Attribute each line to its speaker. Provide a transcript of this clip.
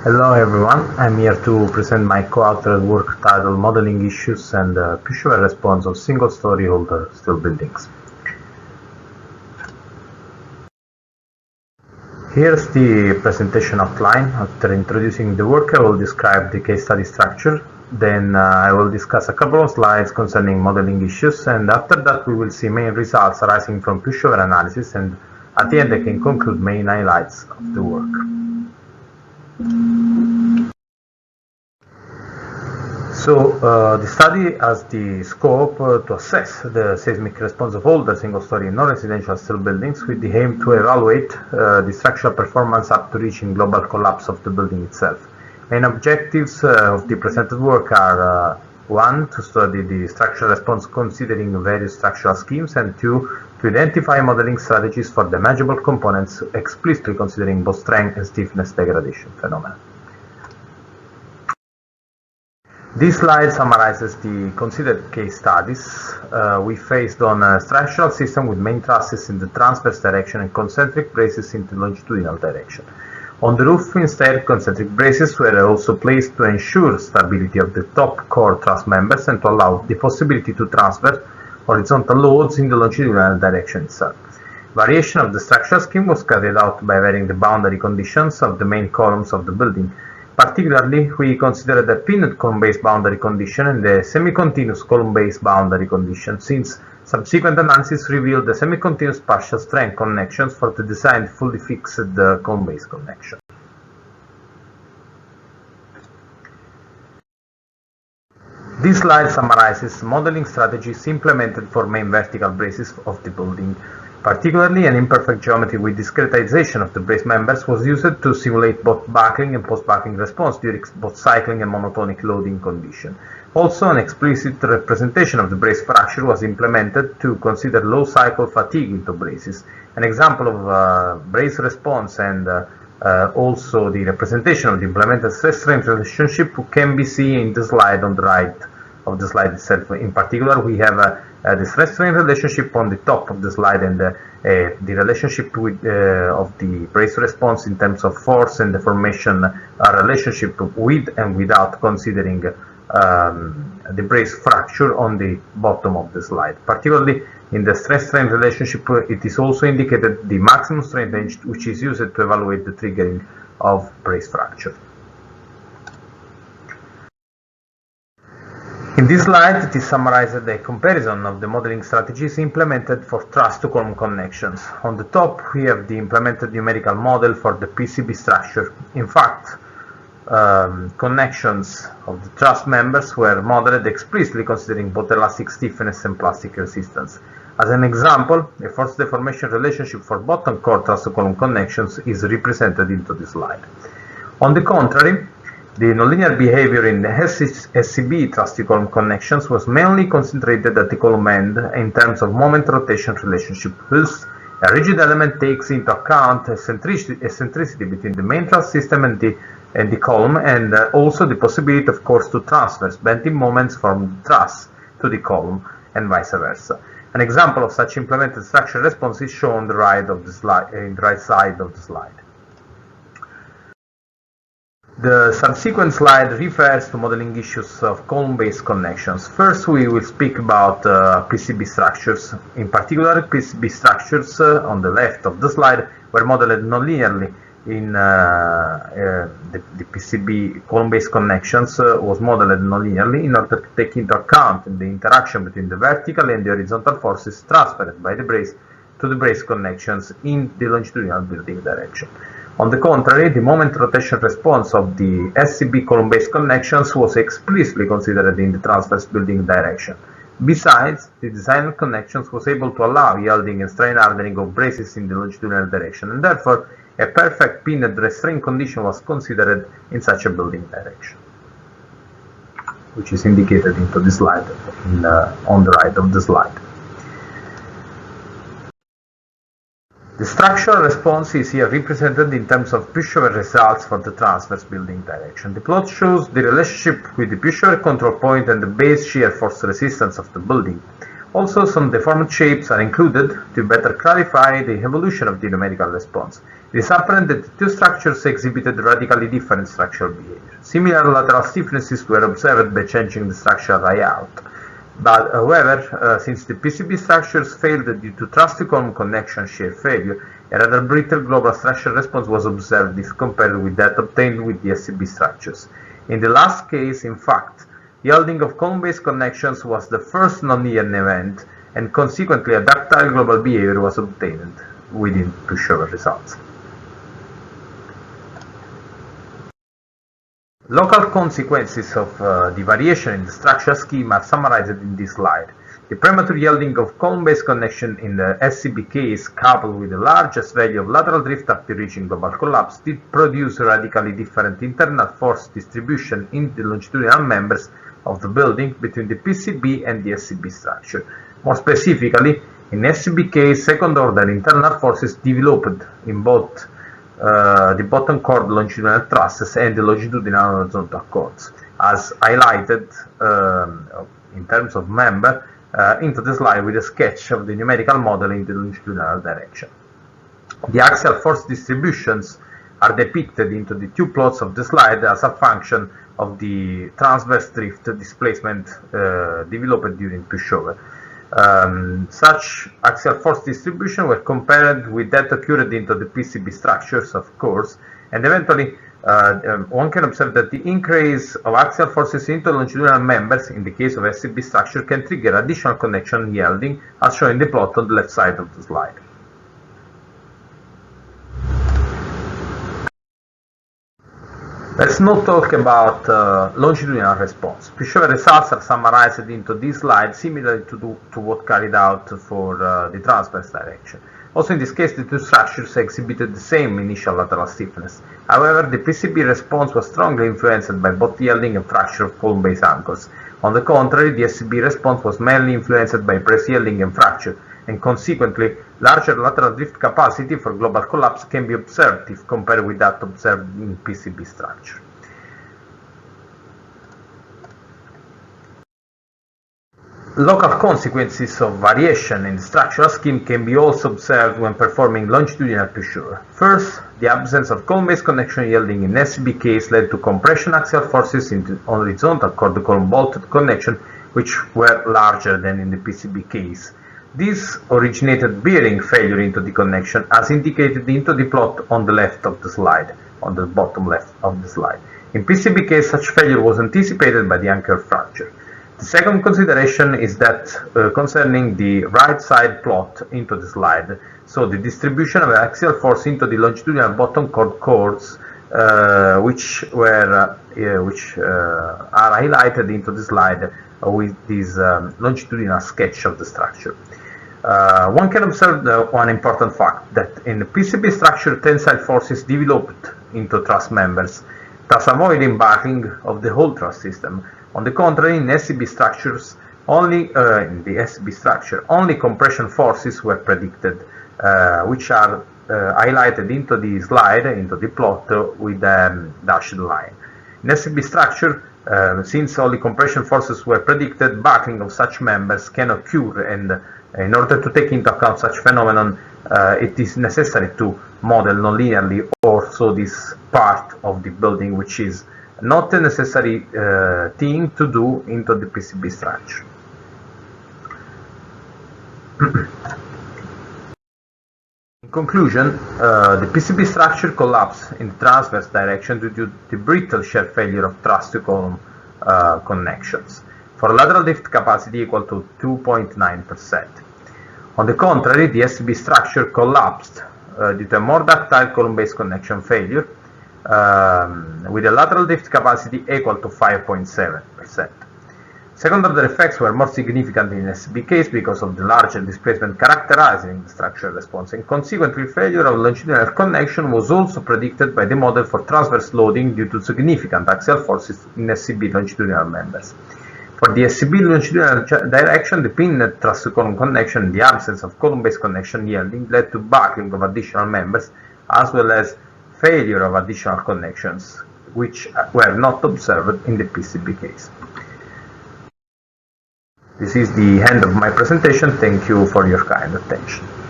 Speaker 1: Hello everyone, I'm here to present my co-authored work titled Modeling Issues and Pushover Response of Single-Story Older Steel Buildings. Here's the presentation outline. After introducing the work, I will describe the case study structure. Then I will discuss a couple of slides concerning modeling issues, and after that we will see main results arising from pushover analysis, and at the end I can conclude main highlights of the work. So the study has the scope to assess the seismic response of older single-story non-residential steel buildings with the aim to evaluate the structural performance up to reaching global collapse of the building itself. Main objectives of the presented work are 1. To study the structural response considering various structural schemes, and 2. To identify modeling strategies for the manageable components explicitly considering both strength and stiffness degradation phenomena. This slide summarizes the considered case studies. We faced on a structural system with main trusses in the transverse direction and concentric braces in the longitudinal direction. On the roof instead, concentric braces were also placed to ensure stability of the top core truss members and to allow the possibility to transfer horizontal loads in the longitudinal direction itself. Variation of the structural scheme was carried out by varying the boundary conditions of the main columns of the building. Particularly, we considered the pinned column-based boundary condition and the semi-continuous column-based boundary condition, since subsequent analysis revealed the semi-continuous partial strength connections for the designed fully fixed column-based connection. This slide summarizes modeling strategies implemented for main vertical braces of the building. Particularly, an imperfect geometry with discretization of the brace members was used to simulate both buckling and post-buckling response during both cycling and monotonic loading condition. Also, an explicit representation of the brace fracture was implemented to consider low cycle fatigue into braces. An example of brace response and also the representation of the implemented stress-strain relationship can be seen in the slide on the right of the slide itself. In particular, we have the stress-strain relationship on the top of the slide, and the relationship with, of the brace response in terms of force and deformation relationship with and without considering the brace fracture on the bottom of the slide. Particularly in the stress-strain relationship, it is also indicated the maximum strain range, which is used to evaluate the triggering of brace fracture. In this slide, it is summarized a comparison of the modeling strategies implemented for truss-to-column connections. On the top, we have the implemented numerical model for the PCB structure. In fact, connections of the truss members were modeled explicitly considering both elastic stiffness and plastic resistance. As an example, a force deformation relationship for bottom core truss-to-column connections is represented into the slide. On the contrary, the nonlinear behavior in the SCB truss-to-column connections was mainly concentrated at the column end in terms of moment rotation relationship. Thus, a rigid element takes into account eccentricity between the main truss system and the column, and also the possibility of course to transverse bending moments from the truss to the column and vice versa. An example of such implemented structural response is shown on the right of the slide, in the right side of the slide. The subsequent slide refers to modeling issues of column-based connections. First, we will speak about PCB structures. In particular, PCB structures on the left of the slide were modeled nonlinearly. In the PCB column-based connections was modeled nonlinearly in order to take into account the interaction between the vertical and the horizontal forces transferred by the brace to the brace connections in the longitudinal building direction. On the contrary, the moment rotation response of the SCB column-based connections was explicitly considered in the transverse building direction. Besides, the design connections was able to allow yielding and strain hardening of braces in the longitudinal direction, and therefore a perfect pinned restraint condition was considered in such a building direction, which is indicated into the slide on the right of the slide. The structural response is here represented in terms of pushover results for the transverse building direction. The plot shows the relationship with the pushover control point and the base shear force resistance of the building. Also, some deformed shapes are included to better clarify the evolution of the numerical response. It is apparent that the two structures exhibited radically different structural behavior. Similar lateral stiffnesses were observed by changing the structural layout. But, however, since the PCB structures failed due to truss-to-column connection shear failure, a rather brittle global structural response was observed if compared with that obtained with the SCB structures. In the last case, in fact, yielding of column-based connections was the first nonlinear event, and consequently a ductile global behavior was obtained within pushover results. Local consequences of the variation in the structural scheme are summarized in this slide. The premature yielding of column-based connection in the SCB case, coupled with the largest value of lateral drift after reaching global collapse, did produce a radically different internal force distribution in the longitudinal members of the building between the PCB and the SCB structure. More specifically, in SCB case, second-order internal forces developed in both the bottom chord longitudinal trusses and the longitudinal horizontal chords, as highlighted in terms of member into the slide with a sketch of the numerical model in the longitudinal direction. The axial force distributions are depicted into the two plots of the slide as a function of the transverse drift displacement developed during pushover. Such axial force distribution were compared with that occurred into the PCB structures, of course, and eventually one can observe that the increase of axial forces into longitudinal members in the case of SCB structure can trigger additional connection yielding, as shown in the plot on the left side of the slide. Let's now talk about longitudinal response. Pushover results are summarized into this slide, similar to what carried out for the transverse direction. Also in this case, the two structures exhibited the same initial lateral stiffness. However, the PCB response was strongly influenced by both yielding and fracture of column-based anchors. On the contrary, the SCB response was mainly influenced by brace yielding and fracture, and consequently, larger lateral drift capacity for global collapse can be observed if compared with that observed in PCB structure. Local consequences of variation in the structural scheme can be also observed when performing longitudinal pushover. First, the absence of column-based connection yielding in SCB case led to compression axial forces into horizontal chord-column bolted connection, which were larger than in the PCB case. This originated bearing failure into the connection, as indicated into the plot on the left of the slide, on the bottom left of the slide. In PCB case, such failure was anticipated by the anchor fracture. The second consideration is that concerning the right side plot into the slide, so the distribution of axial force into the longitudinal bottom chord chords, which are highlighted into the slide with this longitudinal sketch of the structure. One can observe one important fact, that in the PCB structure tensile forces developed into truss members, thus avoiding buckling of the whole truss system. On the contrary, in SCB structures, only compression forces were predicted, which are highlighted into the slide, into the plot with a dashed line. In SCB structure, since only compression forces were predicted, buckling of such members can occur, and in order to take into account such phenomenon, it is necessary to model nonlinearly also this part of the building, which is not a necessary thing to do into the PCB structure. In conclusion, the PCB structure collapsed in the transverse direction due to the brittle shear failure of truss-to-column connections, for a lateral drift capacity equal to 2.9%. On the contrary, the SCB structure collapsed due to a more ductile column-based connection failure, with a lateral drift capacity equal to 5.7%. Second-order effects were more significant in SCB case because of the larger displacement characterizing the structural response, and consequently failure of longitudinal connection was also predicted by the model for transverse loading due to significant axial forces in SCB longitudinal members. For the SCB longitudinal direction, the pinned truss-to-column connection in the absence of column-based connection yielding led to buckling of additional members, as well as failure of additional connections, which were not observed in the PCB case. This is the end of my presentation. Thank you for your kind attention.